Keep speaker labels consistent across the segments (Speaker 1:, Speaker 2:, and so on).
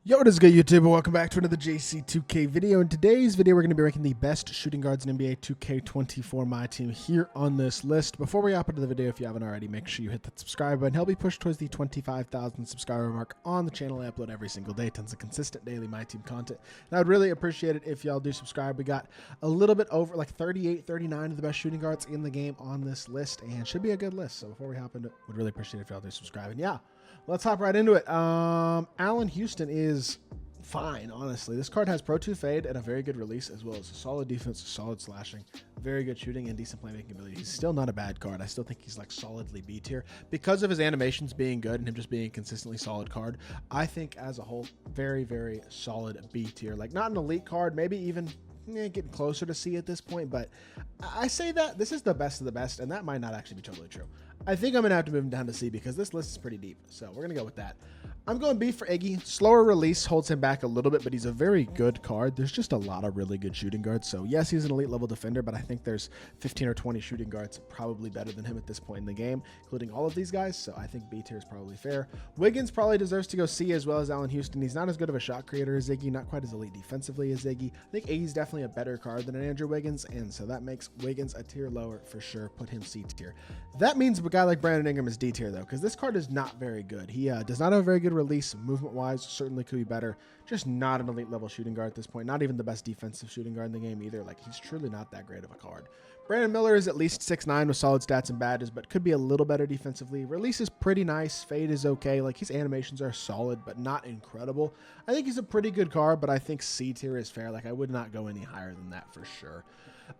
Speaker 1: Yo, what is good, YouTube? Welcome back to another JC2K video. In today's video, we're going to be ranking the best shooting guards in NBA 2K24 MyTEAM here on this list. Before we hop into the video, if you haven't already, make sure you hit that subscribe button. Help me push towards the 25,000 subscriber mark on the channel. I upload every single day, tons of consistent daily MyTEAM content. And I would really appreciate it if y'all do subscribe. We got a little bit over, like 38, 39 of the best shooting guards in the game on this list, and should be a good list. So before we hop into it, would really appreciate it if y'all do subscribe. And yeah, let's hop right into it. Allen Houston is fine, honestly. This card has Pro 2 fade and a very good release, as well as a solid defense, solid slashing, very good shooting, and decent playmaking ability. He's still not a bad card. I still think he's like solidly B tier because of his animations being good and him just being a consistently solid card. I think as a whole, very, very solid B tier. Like not an elite card, maybe even getting closer to C at this point, but I say that this is the best of the best, and that might not actually be totally true. I think I'm going to have to move him down to C because this list is pretty deep, so we're going to go with that. I'm going B for Iggy. Slower release holds him back a little bit, but he's a very good card. There's just a lot of really good shooting guards, so yes, he's an elite level defender, but I think there's 15 or 20 shooting guards probably better than him at this point in the game, including all of these guys, so I think B tier is probably fair. Wiggins probably deserves to go C as well as Allen Houston. He's not as good of a shot creator as Iggy, not quite as elite defensively as Iggy. I think Iggy's definitely a better card than an Andrew Wiggins, and so that makes Wiggins a tier lower for sure. Put him C tier. That means a guy like Brandon Ingram is D tier though, because this card is not very good. He does not have a very good release. Movement wise, certainly could be better. Just not an elite level shooting guard at this point. Not even the best defensive shooting guard in the game either. Like, he's truly not that great of a card. Brandon Miller is at least 6'9" with solid stats and badges, but could be a little better defensively. Release is pretty nice. Fade is okay. Like, his animations are solid, but not incredible. I think he's a pretty good card, but I think C tier is fair. Like, I would not go any higher than that for sure.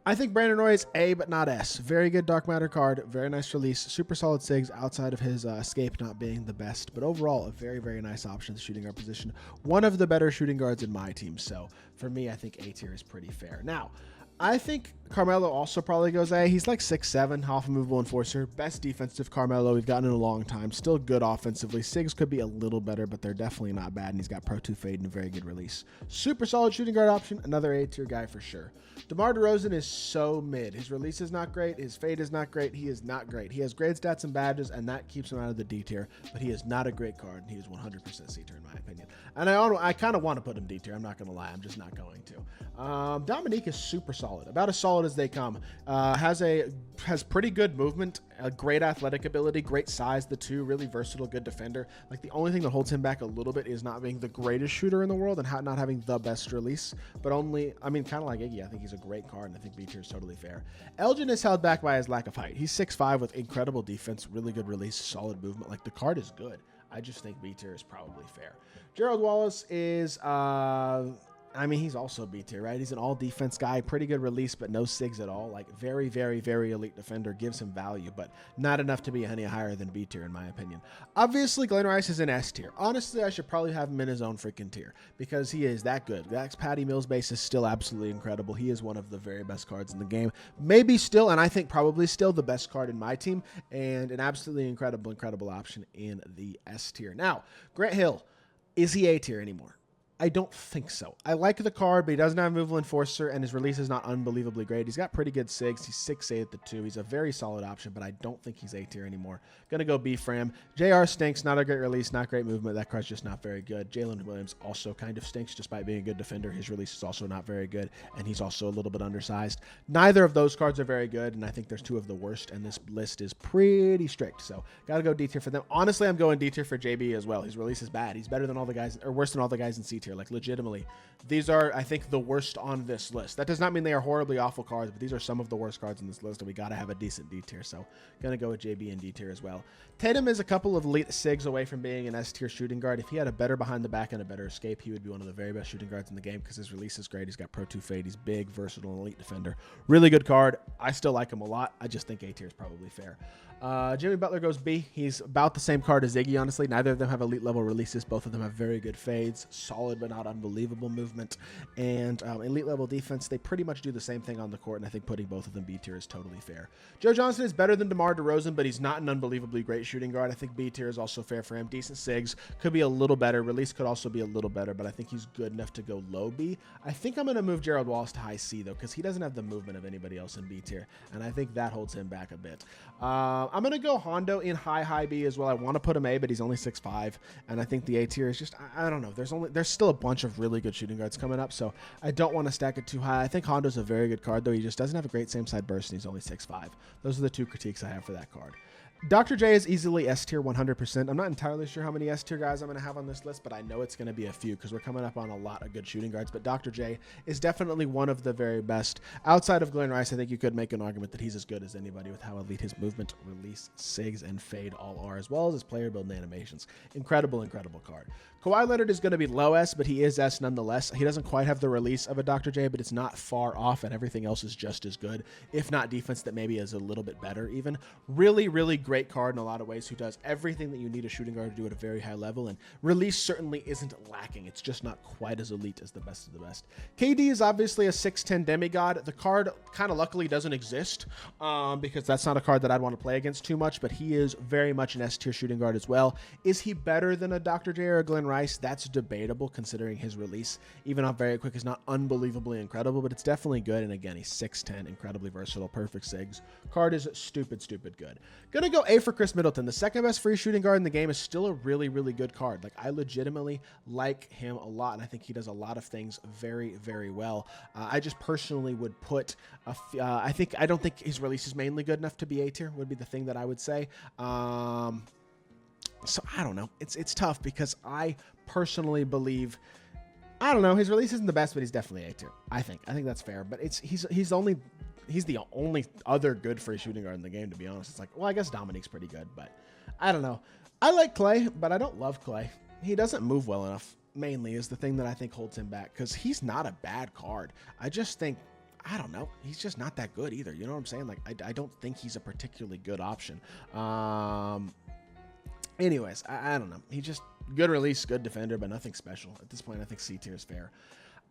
Speaker 1: I think Brandon Roy is A, but not S. Very good dark matter card. Very nice release. Super solid SIGs outside of his escape not being the best. But overall, a very, very nice option at the shooting guard position. One of the better shooting guards in my team. So for me, I think A tier is pretty fair. Now, I think Carmelo also probably goes A. He's like 6'7", half a movable enforcer. Best defensive Carmelo we've gotten in a long time. Still good offensively. SIGs could be a little better, but they're definitely not bad. And he's got Pro 2 fade and a very good release. Super solid shooting guard option. Another A tier guy for sure. DeMar DeRozan is so mid. His release is not great. His fade is not great. He is not great. He has great stats and badges, and that keeps him out of the D tier. But he is not a great card, and he is 100% C tier in my opinion. And I kind of want to put him D tier. I'm not going to lie. I'm just not going to. Dominique is super solid. About as solid as they come. Has pretty good movement, a great athletic ability, great size. The two, really versatile, good defender. Like, the only thing that holds him back a little bit is not being the greatest shooter in the world and not having the best release. But only, I mean, kind of like Iggy, I think he's a great card, and I think B tier is totally fair. Elgin is held back by his lack of height. He's 6'5" with incredible defense, really good release, solid movement. Like, the card is good. I just think B tier is probably fair. Gerald Wallace is I mean, he's also B tier, right? He's an all defense guy, pretty good release, but no SIGs at all. Like, very, very, very elite defender, gives him value, but not enough to be any higher than B tier, in my opinion. Obviously, Glenn Rice is an S tier. Honestly, I should probably have him in his own freaking tier because he is that good. That Patty Mills base is still absolutely incredible. He is one of the very best cards in the game. Maybe still, and I think probably still the best card in my team, and an absolutely incredible option in the S tier. Now, Grant Hill, is he A tier anymore? I don't think so. I like the card, but he doesn't have Movable Enforcer, and his release is not unbelievably great. He's got pretty good SIGs. He's 6'8" at the 2. He's a very solid option, but I don't think he's A tier anymore. Gonna go B for him. JR stinks. Not a great release, not great movement. That card's just not very good. Jalen Williams also kind of stinks, despite being a good defender. His release is also not very good, and he's also a little bit undersized. Neither of those cards are very good, and I think there's two of the worst, and this list is pretty strict, so gotta go D tier for them. Honestly, I'm going D tier for JB as well. His release is bad. He's better than all the guys, or worse than all the guys in C tier. Like, legitimately, these are, I think, the worst on this list. That does not mean they are horribly awful cards, but these are some of the worst cards in this list, and we got to have a decent D tier, so gonna go with JB and D tier as well. Tatum is a couple of elite SIGs away from being an S tier shooting guard. If he had a better behind the back and a better escape, he would be one of the very best shooting guards in the game because his release is great. He's got Pro 2 fade. He's big, versatile, elite defender. Really good card. I still like him a lot. I just think A tier is probably fair. Jimmy Butler goes B. He's about the same card as Iggy, honestly. Neither of them have elite level releases. Both of them have very good fades, solid but not unbelievable movement, and elite level defense. They pretty much do the same thing on the court, and I think putting both of them B tier is totally fair. Joe Johnson is better than DeMar DeRozan, but he's not an unbelievably great shooting guard. I think B tier is also fair for him. Decent SIGs, could be a little better. Release could also be a little better, but I think he's good enough to go low B. I think I'm going to move Gerald Wallace to high C, though, because he doesn't have the movement of anybody else in B tier, and I think that holds him back a bit. I'm going to go Hondo in high B as well. I want to put him A, but he's only 6'5", and I think the A tier is just, I don't know. There's still a bunch of really good shooting guards coming up, so I don't want to stack it too high. I think Hondo's a very good card, though. He just doesn't have a great same side burst, and he's only 6'5". Those are the two critiques I have for that card. Dr. J is easily S tier 100%. I'm not entirely sure how many S tier guys I'm going to have on this list, but I know it's going to be a few because we're coming up on a lot of good shooting guards. But Dr. J is definitely one of the very best. Outside of Glenn Rice, I think you could make an argument that he's as good as anybody with how elite his movement, release, SIGs, and fade all are, as well as his player build and animations. Incredible, incredible card. Kawhi Leonard is going to be low S, but he is S nonetheless. He doesn't quite have the release of a Dr. J, but it's not far off, and everything else is just as good, if not defense that maybe is a little bit better even. Really, really great card in a lot of ways, who does everything that you need a shooting guard to do at a very high level, and release certainly isn't lacking. It's just not quite as elite as the best of the best. KD is obviously a 6'10 demigod. The card kind of luckily doesn't exist because that's not a card that I'd want to play against too much, but he is very much an S tier shooting guard as well. Is he better than a Dr. J or a Glenn Rice? That's debatable considering his release, even off very quick, is not unbelievably incredible, but it's definitely good. And again, he's 6'10", incredibly versatile, perfect SIGs. Card is stupid, stupid good. Gonna go A for Chris Middleton. The second best free shooting guard in the game is still a really, really good card. Like, I legitimately like him a lot, and I think he does a lot of things very, very well. I just personally would put, I don't think his release is mainly good enough to be A tier, would be the thing that I would say. So I don't know. It's tough because I personally believe, I don't know, his release isn't the best, but he's definitely A tier. I think that's fair. But he's the only other good free shooting guard in the game, to be honest. It's like, well, I guess Dominique's pretty good, but I don't know. I like Clay, but I don't love Clay. He doesn't move well enough, mainly, is the thing that I think holds him back, because he's not a bad card. I just think, I don't know, he's just not that good either. You know what I'm saying? Like, I don't think he's a particularly good option. Anyways, I don't know. He just, good release, good defender, but nothing special. At this point, I think C tier is fair.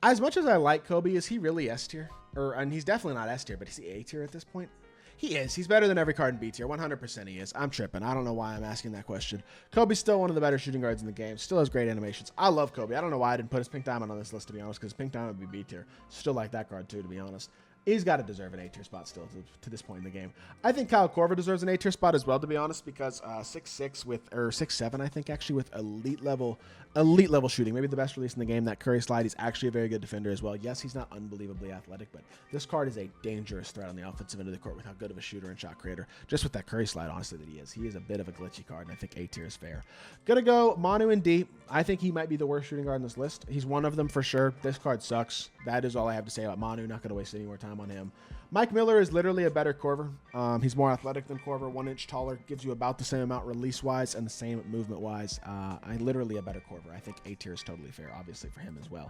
Speaker 1: As much as I like Kobe, is he really S tier? And he's definitely not S tier, but is he A tier at this point? He is. He's better than every card in B tier. 100% he is. I'm tripping. I don't know why I'm asking that question. Kobe's still one of the better shooting guards in the game. Still has great animations. I love Kobe. I don't know why I didn't put his Pink Diamond on this list, to be honest, because Pink Diamond would be B tier. Still like that card, too, to be honest. He's got to deserve an A tier spot still to this point in the game. I think Kyle Korver deserves an A tier spot as well, to be honest, because 6'6" or 6'7", I think, actually, with elite level shooting, maybe the best release in the game. That Curry slide, he's actually a very good defender as well. Yes, he's not unbelievably athletic, but this card is a dangerous threat on the offensive end of the court with how good of a shooter and shot creator, just with that Curry slide, honestly, that he is. He is a bit of a glitchy card, and I think A tier is fair. Gonna go Manu in D. I think he might be the worst shooting guard on this list. He's one of them for sure. This card sucks. That is all I have to say about Manu. Not gonna waste any more time on him. Mike Miller is literally a better Korver. He's more athletic than Korver, 1 inch taller, gives you about the same amount release-wise and the same movement-wise. Literally a better Korver. I think A tier is totally fair, obviously, for him as well.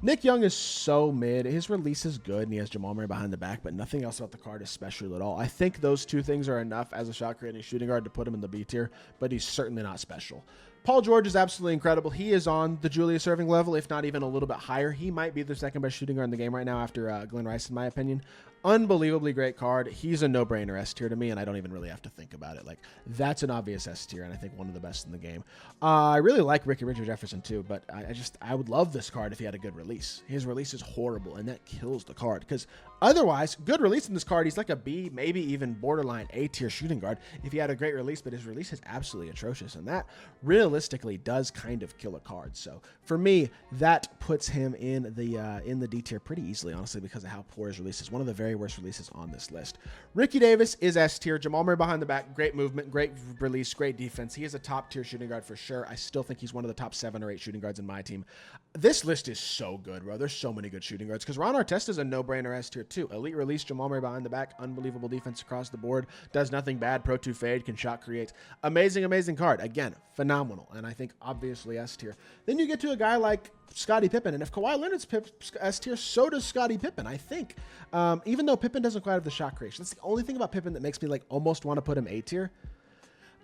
Speaker 1: Nick Young is so mid. His release is good, and he has Jamal Murray behind the back, but nothing else about the card is special at all. I think those two things are enough as a shot-creating shooting guard to put him in the B tier, but he's certainly not special. Paul George is absolutely incredible. He is on the Julius Erving level, if not even a little bit higher. He might be the second best shooting guard in the game right now after Glenn Rice, in my opinion. Unbelievably great card. He's a no-brainer S tier to me, and I don't even really have to think about it. Like, that's an obvious S tier, and I think one of the best in the game. I really like Ricky Richard Jefferson too, but I would love this card if he had a good release. His release is horrible, and that kills the card, because otherwise, good release in this card, he's like a B, maybe even borderline A tier shooting guard if he had a great release, but his release is absolutely atrocious, and that realistically does kind of kill a card. So for me, that puts him in the D tier pretty easily, honestly, because of how poor his release is. One of the very worst releases on this list. Ricky Davis is S tier. Jamal Murray behind the back, great movement, great release, great defense. He is a top tier shooting guard for sure. I still think he's one of the top 7 or 8 shooting guards in my team. This list is so good, bro. There's so many good shooting guards, because Ron Artest is a no-brainer S tier too. Elite release, Jamal Murray behind the back, unbelievable defense across the board, does nothing bad, Pro 2 fade, can shot create. Amazing, amazing card. Again, phenomenal, and I think obviously S tier. Then you get to a guy like Scottie Pippen, and if Kawhi Leonard's S tier, so does Scottie Pippen, I think. Even though Pippen doesn't quite have the shot creation. That's the only thing about Pippen that makes me like almost want to put him A tier.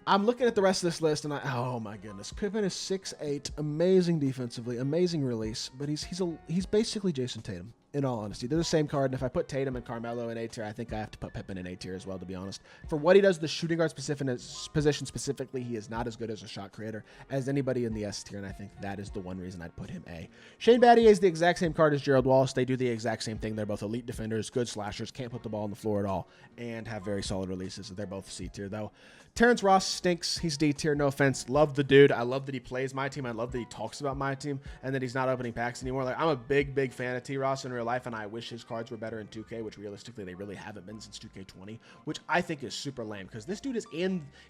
Speaker 1: I'm looking at the rest of this list, and oh my goodness, Pippen is 6'8", amazing defensively, amazing release, but he's basically Jason Tatum. in all honesty. They're the same card, and if I put Tatum and Carmelo in A tier, I think I have to put Pippen in A tier as well, to be honest. For what he does, the shooting guard position specifically, he is not as good as a shot creator as anybody in the S tier, and I think that is the one reason I'd put him A. Shane Battier is the exact same card as Gerald Wallace. They do the exact same thing. They're both elite defenders, good slashers, can't put the ball on the floor at all, and have very solid releases. They're both C tier, though. Terrence Ross stinks. He's D tier, no offense. Love the dude. I love that he plays my team. I love that he talks about my team and that he's not opening packs anymore. Like, I'm a big fan of T. Ross in real life, and I wish his cards were better in 2K, which realistically they really haven't been since 2K20, which I think is super lame because this dude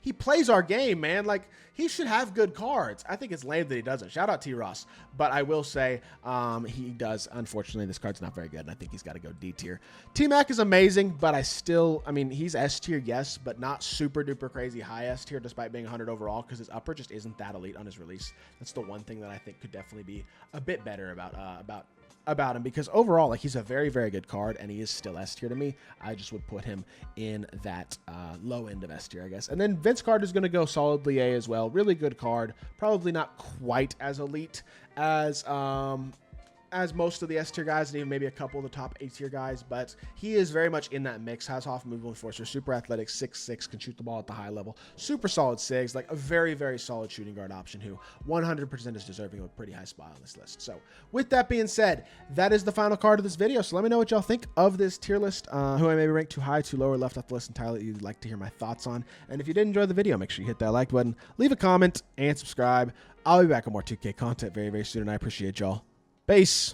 Speaker 1: he plays our game, man. Like, he should have good cards. I think it's lame that he doesn't. Shout out T. Ross. But I will say he does. Unfortunately, this card's not very good, and I think he's got to go D tier. T-Mac is amazing, but I mean, he's S tier, yes, but not super duper crazy high S tier despite being 100 overall because his upper just isn't that elite on his release. That's the one thing that I think could definitely be a bit better about him, because overall, like, he's a very good card and he is still S tier to me. I just would put him in that low end of S tier, I guess. And then Vince Carter is going to go solidly A as well. Really good card, probably not quite as elite as most of the S tier guys, and even maybe a couple of the top A tier guys, but he is very much in that mix. Has Hoff, movable enforcer, super athletic, 6'6", can shoot the ball at the high level, super solid SIGs, like a very solid shooting guard option who 100% is deserving of a pretty high spot on this list. So with that being said, that is the final card of this video. So let me know what y'all think of this tier list, who I maybe ranked too high, too low, or left off the list entirely that you'd like to hear my thoughts on. And if you did enjoy the video, make sure you hit that like button, leave a comment, and subscribe. I'll be back with more 2K content very soon, and I appreciate y'all. Peace.